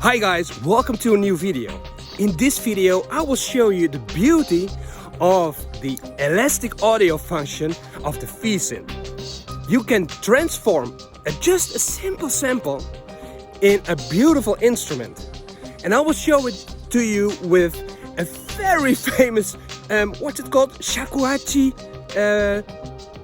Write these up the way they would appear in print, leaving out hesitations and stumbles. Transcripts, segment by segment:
Hi guys, welcome to a new video. In this video I will show you the beauty of the elastic audio function of the V-Synth. You can transform just a simple sample in a beautiful instrument. And I will show it to you with a very famous, what's it called? Shakuhachi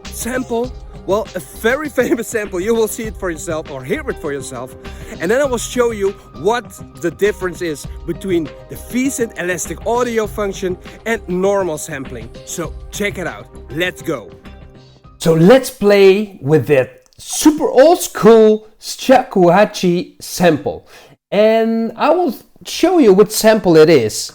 Sample. Well, a very famous sample. You will see it for yourself or hear it for yourself. And then I will show you what the difference is between the V-Synth elastic audio function and normal sampling. So check it out. Let's go. So let's play with that super old school Shakuhachi sample. And I will show you what sample it is.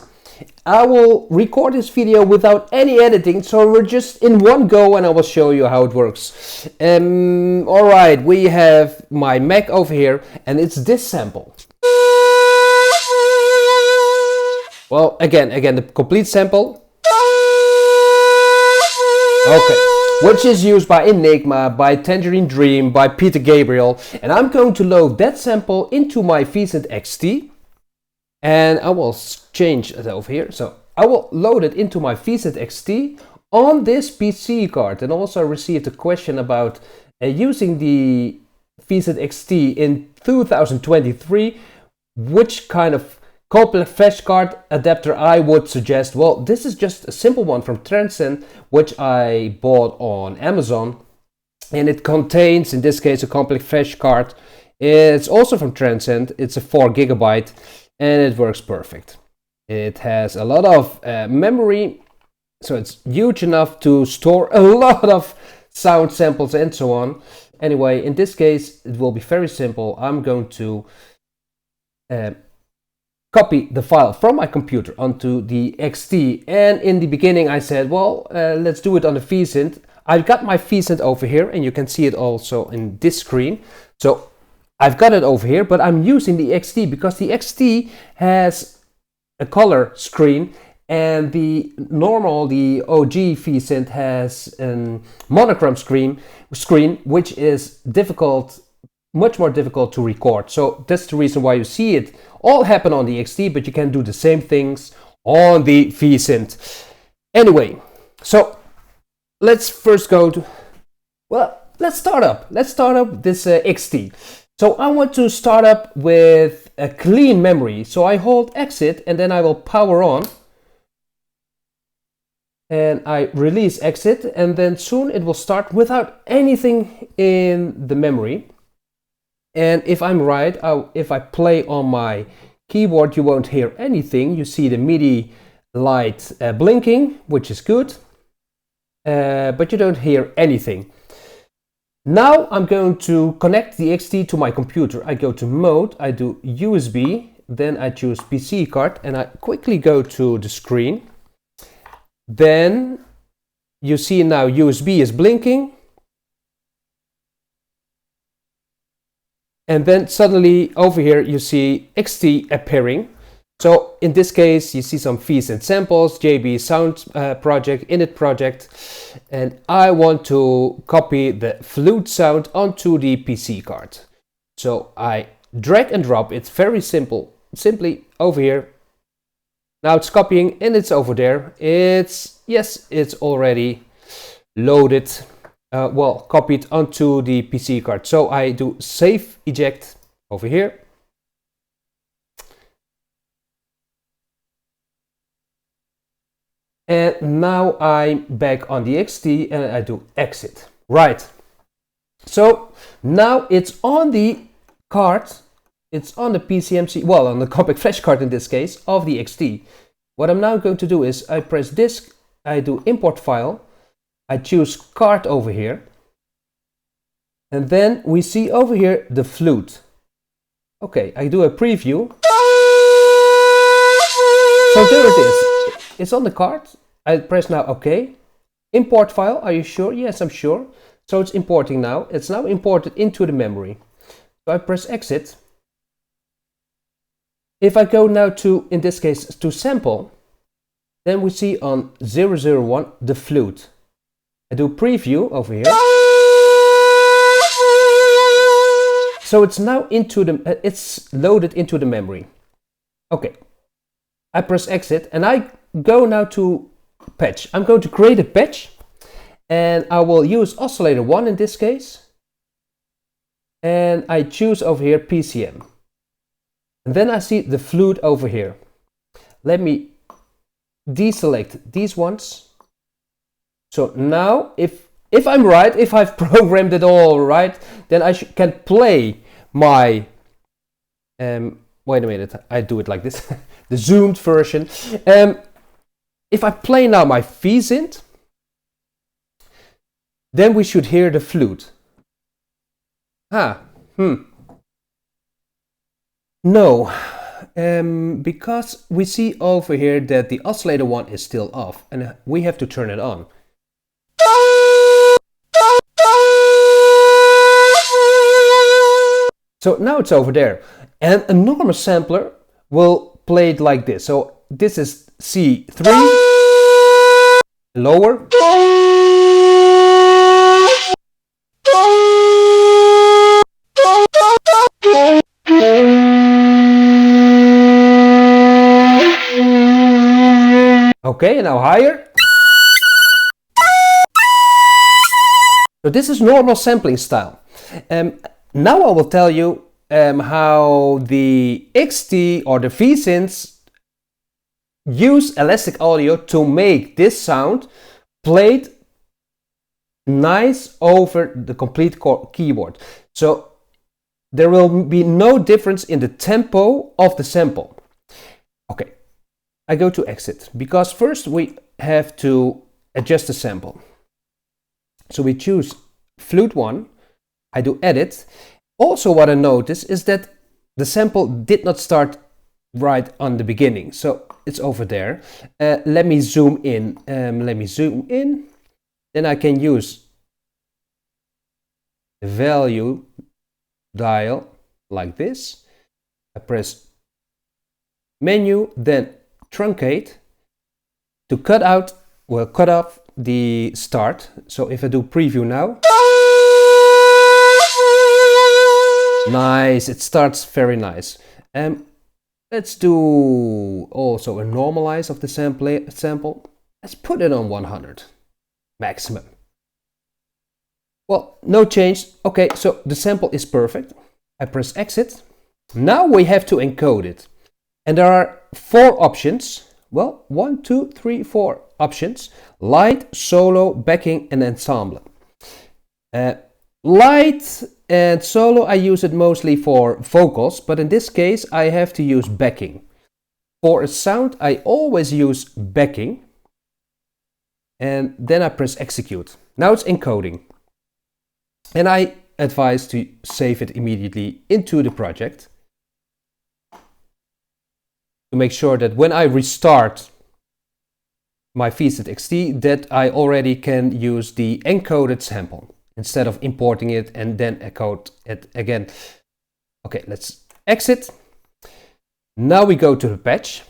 I will record this video without any editing, so we're just in one go and I will show you how it works. Alright, we have my Mac over here and it's this sample. Well, again, the complete sample. Okay, which is used by Enigma, by Tangerine Dream, by Gabriel. And I'm going to load that sample into my V-Synth XT. And I will change it over here. So I will load it into my V-Synth XT on this PC card. And also I received a question about using the V-Synth XT in 2023. Which kind of complex flash card adapter I would suggest. Well, this is just a simple one from Transcend, which I bought on Amazon. And it contains, in this case, a complex flash card. It's also from Transcend. It's a 4 GB. And it works perfect. It has a lot of memory, so it's huge enough to store a lot of sound samples and so on. Anyway, in this case, it will be very simple. I'm going to copy the file from my computer onto the XT. And in the beginning, I said, well, let's do it on the V-Synth. I've got my V-Synth over here, and you can see it also in this screen. So I've got it over here, but I'm using the XT because the XT has a color screen and the OG V-Synth has a monochrome screen, which is much more difficult to record. So that's the reason why you see it all happen on the XT, but you can do the same things on the V-Synth. Anyway, so let's first go to, well, let's start up this XT. So I want to start up with a clean memory. So I hold exit and then I will power on. And I release exit and then soon it will start without anything in the memory. And if I'm right, if I play on my keyboard, you won't hear anything. You see the MIDI light blinking, which is good. But you don't hear anything. Now I'm going to connect the XT to my computer. I go to mode, I do USB, then I choose PC card and I quickly go to the screen. Then you see now USB is blinking. And then suddenly over here you see XT appearing. So in this case you see some V-Synth samples, JB sound project, init project. And I want to copy the flute sound onto the PC card. So I drag and drop. It's very simple. Simply over here. Now it's copying and it's over there. It's already loaded. Copied onto the PC card. So I do save eject over here. And now I'm back on the XT and I do exit. Right. So now it's on the card. It's on the PCMC, well, on the compact flash card in this case, of the XT. What I'm now going to do is I press disk, I do import file, I choose card over here. And then we see over here the flute. Okay, I do a preview. So there it is. It's on the card. I press now OK. Import file, are you sure? Yes, I'm sure. So it's importing now. It's now imported into the memory. So I press exit. If I go now to, in this case, to sample, then we see on 001 the flute. I do preview over here. So it's now into the, it's loaded into the memory. Okay, I press exit and I go now to patch. I'm going to create a patch and I will use oscillator 1 in this case. And I choose over here PCM. And then I see the flute over here. Let me deselect these ones. So now if I'm right, if I've programmed it all right, then I can play my wait a minute, I do it like this. The zoomed version. If I play now my V-Synth, then we should hear the flute. No, because we see over here that the oscillator 1 is still off and we have to turn it on. So now it's over there. And a normal sampler will play it like this. So this is C3, lower. Okay, now higher. So this is normal sampling style. Now I will tell you how the XT or the V-Synths use elastic audio to make this sound played nice over the complete keyboard. So there will be no difference in the tempo of the sample. Okay, I go to exit because first we have to adjust the sample. So we choose flute 1. I do edit. Also what I notice is that the sample did not start right on the beginning. So it's over there. Let me zoom in. Then I can use the value dial like this. I press menu, then truncate to cut off the start. So if I do preview now, nice, it starts very nice. Let's do also a normalize of the sample. Let's put it on 100 maximum. Well, no change. Okay, so the sample is perfect. I press exit. Now we have to encode it. And there are 4 options. Well, 1, 2, 3, 4 options. Light, solo, backing and ensemble. Light and solo, I use it mostly for vocals, but in this case I have to use backing. For a sound, I always use backing. And then I press execute. Now it's encoding. And I advise to save it immediately into the project. To make sure that when I restart my V-Synth XT, that I already can use the encoded sample instead of importing it and then encode it again. Okay, let's exit. Now we go to the patch.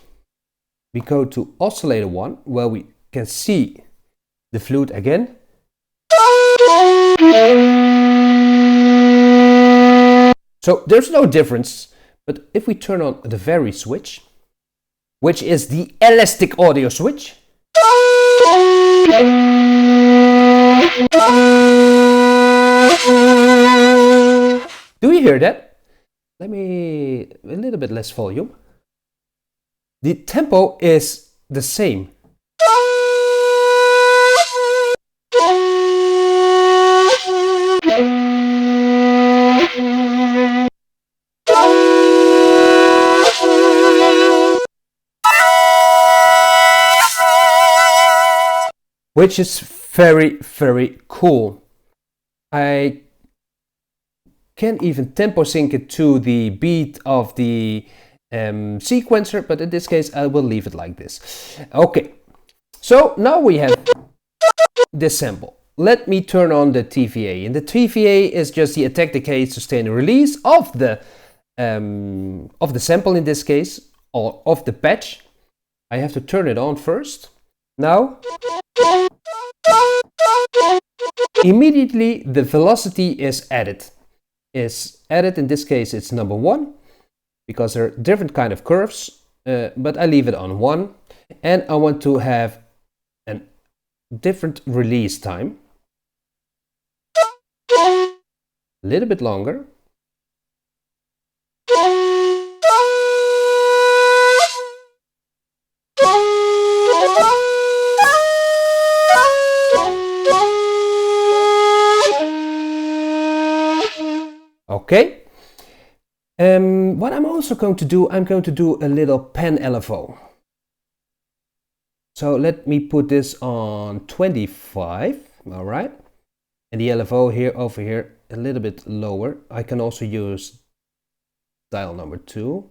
We go to oscillator 1, where we can see the flute again. So there's no difference, but if we turn on the vary switch, which is the elastic audio switch, do you hear that? Let me a little bit less volume. The tempo is the same. Which is very, very cool. I can even tempo sync it to the beat of the sequencer, but in this case I will leave it like this. Okay, so now we have this sample. Let me turn on the TVA, and the TVA is just the attack, decay, sustain, and release of the sample in this case, or of the patch. I have to turn it on first. Now, immediately the velocity is added. is added. In this case, it's number 1 because there are different kind of curves, but I leave it on 1. And I want to have a different release time, a little bit longer. Okay. What I'm also going to do, I'm going to do a little pen LFO. So let me put this on 25, all right. And the LFO here, over here, a little bit lower. I can also use dial number 2.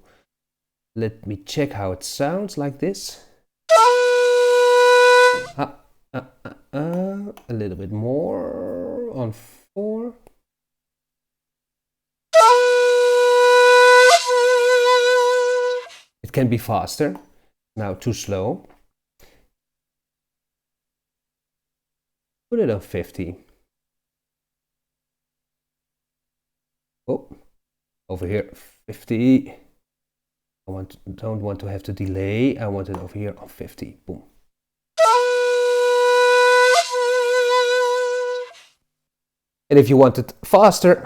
Let me check how it sounds like this. A little bit more on 4. It can be faster. Now too slow. Put it on 50. Oh, over here 50. Don't want to have to delay. I want it over here on 50. Boom. And if you want it faster,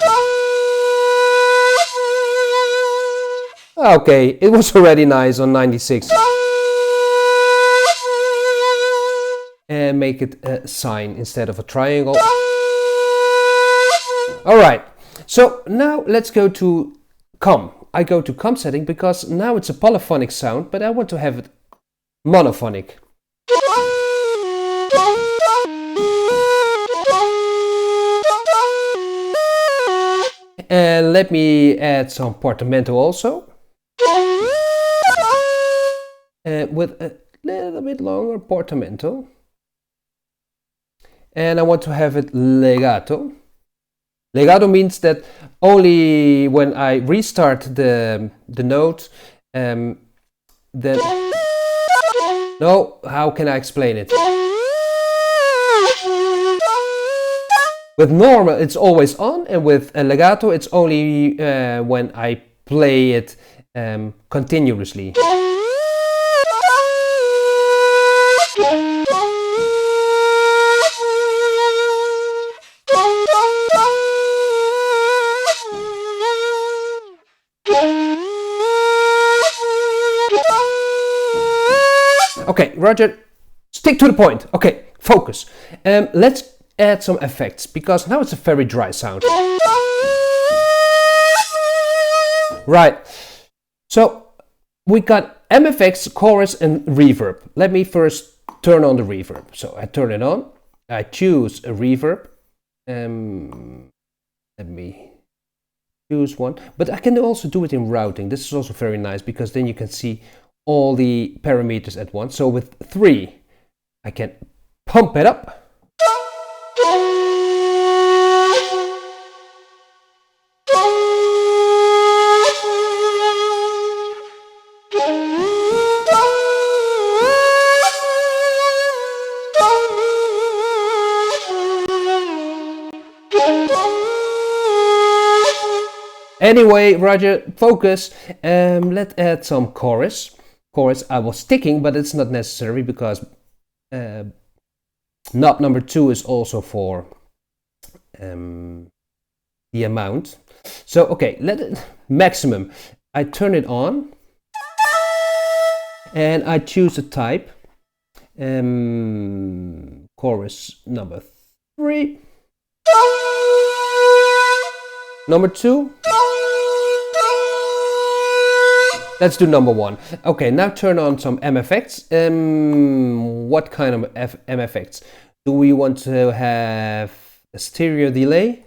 okay, it was already nice on 96. And make it a sign instead of a triangle. All right, so now let's go to COM. I go to COM setting because now it's a polyphonic sound, but I want to have it monophonic. And let me add some Portamento also. With a little bit longer Portamento. And I want to have it legato. Legato means that only when I restart the note, then... No, how can I explain it? With normal, it's always on, and with a legato, it's only when I play it continuously. Okay, Roger, stick to the point. Okay, focus. Let's add some effects, because now it's a very dry sound. Right, so we got MFX, chorus and reverb. Let me first turn on the reverb. So I turn it on, I choose a reverb. Let me choose one, but I can also do it in routing. This is also very nice because then you can see all the parameters at once. So with 3, I can pump it up. Anyway, Roger, focus. Let's add some chorus. Chorus I was sticking, but it's not necessary because knob number 2 is also for the amount. So okay, let it maximum. I turn it on and I choose a type. Chorus number 3. Number 2. Let's do number 1. Okay, now turn on some MFX. What kind of MFX? Do we want to have a stereo delay?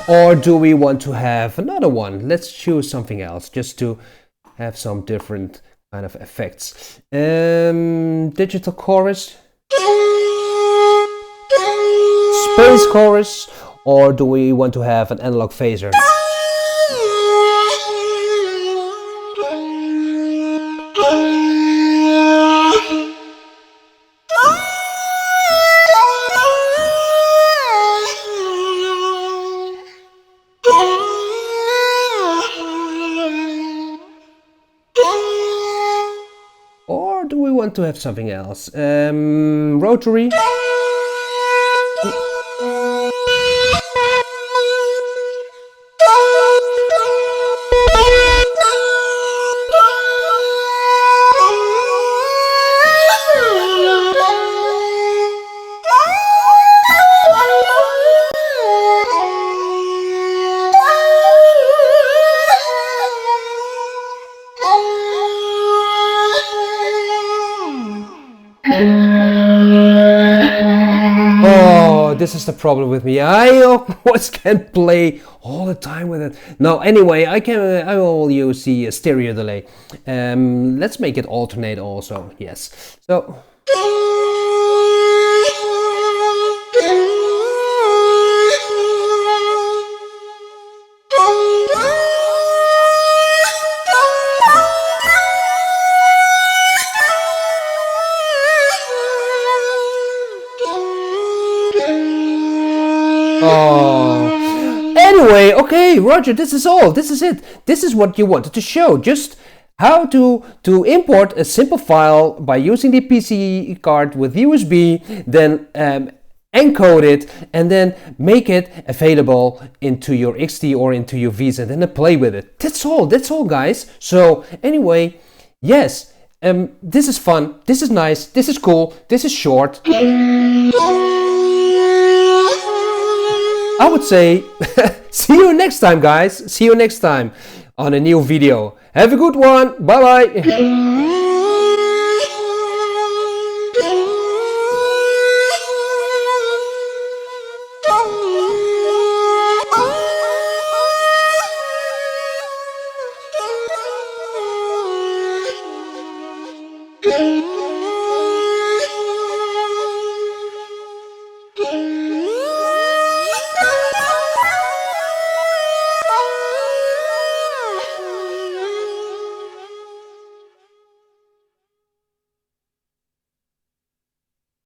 Or do we want to have another one? Let's choose something else just to have some different kind of effects. Digital chorus, space chorus, or do we want to have an analog phaser? Or do we want to have something else? Rotary? Oh, this is the problem with me. I always can't play all the time with it. No, anyway, I will use the stereo delay. Let's make it alternate also. Yes. So. Oh. Anyway, okay, Roger, this is all. This is it. This is what you wanted to show. Just how to import a simple file by using the PC card with USB, then encode it, and then make it available into your XT or into your V-Synth and then play with it. That's all, guys. So anyway, yes, this is fun, this is nice, this is cool, this is short. I would say, see you next time, guys. See you next time on a new video. Have a good one. Bye-bye. Mm-hmm.